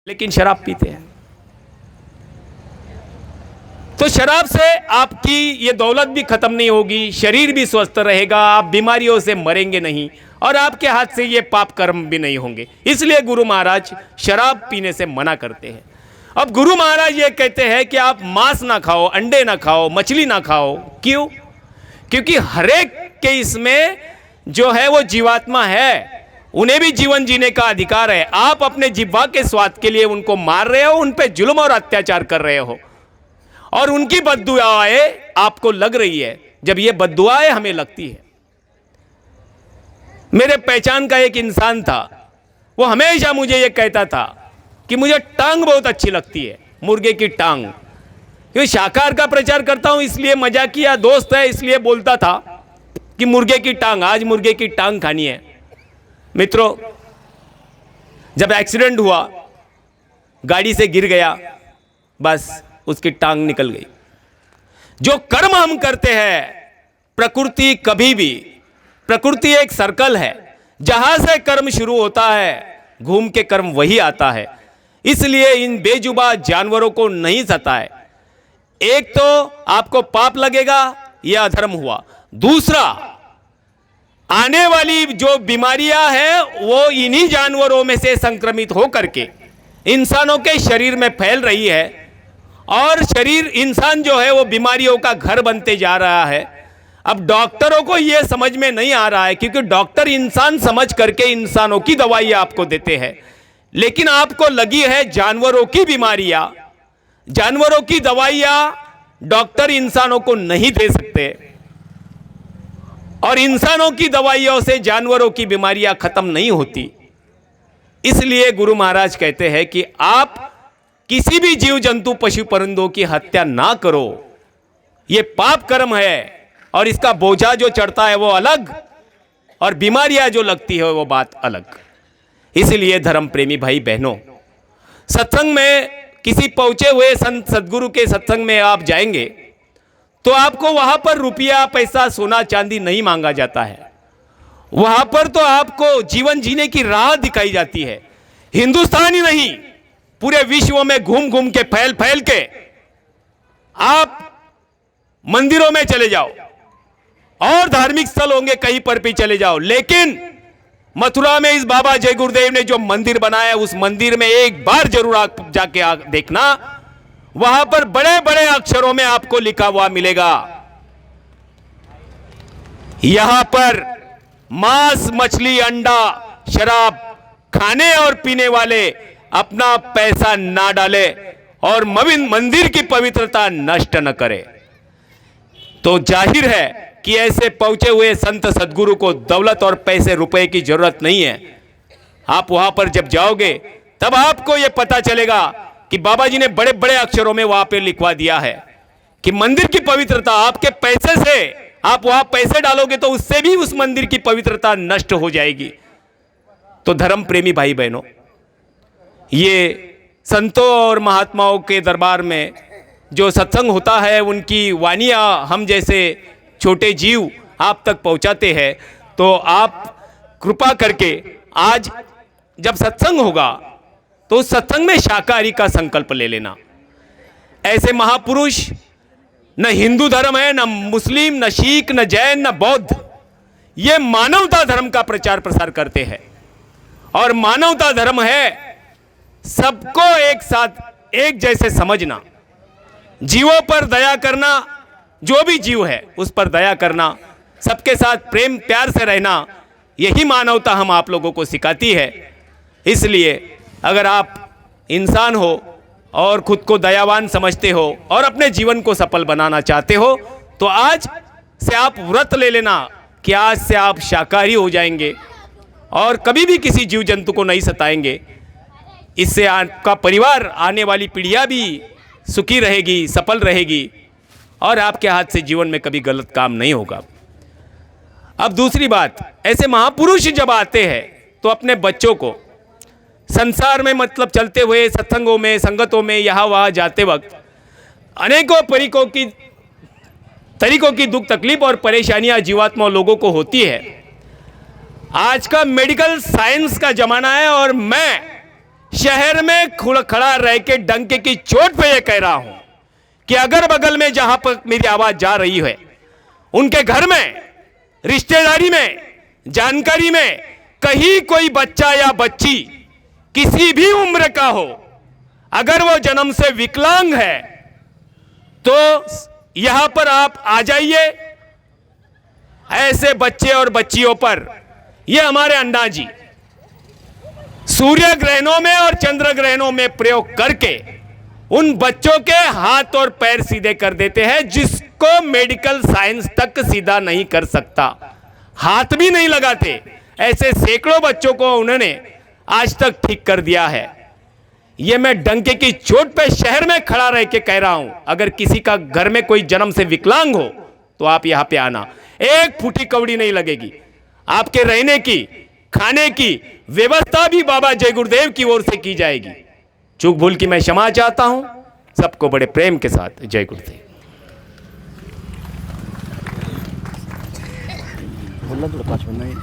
लेकिन शराब पीते हैं। तो शराब से आपकी ये दौलत भी खत्म नहीं होगी, शरीर भी स्वस्थ रहेगा, आप बीमारियों से मरेंगे नहीं और आपके हाथ से ये पाप कर्म भी नहीं होंगे। इसलिए गुरु महाराज शराब पीने से मना करते हैं। अब गुरु महाराज ये कहते हैं कि आप मांस ना खाओ, अंडे ना खाओ, मछली ना खाओ। क्यों? क्योंकि हरेक के इसमें जो है वो जीवात्मा है, उन्हें भी जीवन जीने का अधिकार है। आप अपने जिह्वा के स्वाद के लिए उनको मार रहे हो, उन पे जुल्म और अत्याचार कर रहे हो और उनकी बद्दुआएं आपको लग रही है। जब ये बद्दुआएं हमें लगती है, मेरे पहचान का एक इंसान था, वो हमेशा मुझे ये कहता था कि मुझे टांग बहुत अच्छी लगती है, मुर्गे की टांग। क्योंकि शाकाहार का प्रचार करता हूं इसलिए मजाक किया, दोस्त है इसलिए बोलता था कि मुर्गे की टांग, आज मुर्गे की टांग खानी है। मित्रों, जब एक्सीडेंट हुआ, गाड़ी से गिर गया, बस उसकी टांग निकल गई। जो कर्म हम करते हैं, प्रकृति कभी भी, प्रकृति एक सर्कल है, जहां से कर्म शुरू होता है घूम के कर्म वही आता है। इसलिए इन बेजुबान जानवरों को नहीं सताए। एक तो आपको पाप लगेगा, यह अधर्म हुआ। दूसरा, आने वाली जो बीमारियां हैं वो इन्हीं जानवरों में से संक्रमित होकर के इंसानों के शरीर में फैल रही है और शरीर, इंसान जो है वो बीमारियों का घर बनते जा रहा है। अब डॉक्टरों को यह समझ में नहीं आ रहा है, क्योंकि डॉक्टर इंसान समझ करके इंसानों की दवाइयां आपको देते हैं, लेकिन आपको लगी है जानवरों की बीमारियां। जानवरों की दवाइयां डॉक्टर इंसानों को नहीं दे सकते और इंसानों की दवाइयों से जानवरों की बीमारियां खत्म नहीं होती। इसलिए गुरु महाराज कहते हैं कि आप किसी भी जीव जंतु पशु परिंदों की हत्या ना करो। यह पाप कर्म है और इसका बोझा जो चढ़ता है वो अलग और बीमारियां जो लगती है वो बात अलग। इसलिए धर्म प्रेमी भाई बहनों, सत्संग में किसी पहुंचे हुए संत सदगुरु के सत्संग में आप जाएंगे तो आपको वहां पर रुपया, पैसा, सोना, चांदी नहीं मांगा जाता है। वहां पर तो आपको जीवन जीने की राह दिखाई जाती है। हिंदुस्तान ही नहीं, पूरे विश्व में घूम घूम के, फैल फैल के आप मंदिरों में चले जाओ और धार्मिक स्थल होंगे कहीं पर भी चले जाओ, लेकिन मथुरा में इस बाबा जय गुरुदेव ने जो मंदिर बनाया, उस मंदिर में एक बार जरूर आप जाके देखना, वहां पर बड़े बड़े अक्षरों में आपको लिखा हुआ मिलेगा, यहां पर मांस, मछली, अंडा, शराब खाने और पीने वाले अपना पैसा ना डाले और मंदिर की पवित्रता नष्ट न करे। तो जाहिर है कि ऐसे पहुंचे हुए संत सदगुरु को दौलत और पैसे रुपए की जरूरत नहीं है। आप वहां पर जब जाओगे तब आपको यह पता चलेगा कि बाबा जी ने बड़े बड़े अक्षरों में वहां पे लिखवा दिया है कि मंदिर की पवित्रता, आपके पैसे से आप वहां पैसे डालोगे तो उससे भी उस मंदिर की पवित्रता नष्ट हो जाएगी। तो धर्म प्रेमी भाई बहनों, ये संतों और महात्माओं के दरबार में जो सत्संग होता है, उनकी वानियां हम जैसे छोटे जीव आप तक पहुंचाते हैं। तो आप कृपा करके आज जब सत्संग होगा तो उस सत्संग में शाकाहारी का संकल्प ले लेना। ऐसे महापुरुष न हिंदू धर्म है, न मुस्लिम, न सिख, न जैन, न बौद्ध, ये मानवता धर्म का प्रचार प्रसार करते हैं और मानवता धर्म है सबको एक साथ एक जैसे समझना, जीवों पर दया करना, जो भी जीव है उस पर दया करना, सबके साथ प्रेम प्यार से रहना, यही मानवता हम आप लोगों को सिखाती है। इसलिए अगर आप इंसान हो और खुद को दयावान समझते हो और अपने जीवन को सफल बनाना चाहते हो तो आज से आप व्रत ले लेना कि आज से आप शाकाहारी हो जाएंगे और कभी भी किसी जीव जंतु को नहीं सताएंगे। इससे आपका परिवार, आने वाली पीढ़ियां भी सुखी रहेगी, सफल रहेगी और आपके हाथ से जीवन में कभी गलत काम नहीं होगा। अब दूसरी बात, ऐसे महापुरुष जब आते हैं तो अपने बच्चों को संसार में, मतलब चलते हुए सत्संगों में, संगतों में, यहाँ वहाँ जाते वक्त अनेकों तरीकों की दुख तकलीफ और परेशानियां जीवात्मा लोगों को होती है। आज का मेडिकल साइंस का जमाना है और मैं शहर में खड़ा रह के डंके की चोट पे ये कह रहा हूं कि अगर बगल में जहां पर मेरी आवाज जा रही है, उनके घर में, रिश्तेदारी में, जानकारी में कहीं कोई बच्चा या बच्ची किसी भी उम्र का हो, अगर वो जन्म से विकलांग है तो यहां पर आप आ जाइए। ऐसे बच्चे और बच्चियों पर ये हमारे अन्ना जी सूर्य ग्रहणों में और चंद्र ग्रहणों में प्रयोग करके उन बच्चों के हाथ और पैर सीधे कर देते हैं, जिसको मेडिकल साइंस तक सीधा नहीं कर सकता, हाथ भी नहीं लगाते। ऐसे सैकड़ों बच्चों को उन्होंने आज तक ठीक कर दिया है। ये मैं डंके की चोट पे शहर में खड़ा रह के कह रहा हूं, अगर किसी का घर में कोई जन्म से विकलांग हो तो आप यहां पे आना, एक फूटी कौड़ी नहीं लगेगी। आपके रहने की, खाने की व्यवस्था भी बाबा जय गुरुदेव की ओर से की जाएगी। चूक भूल की मैं क्षमा चाहता हूं। सबको बड़े प्रेम के साथ जय गुरुदेव। बोलना थोड़ा 5 मिनट नहीं।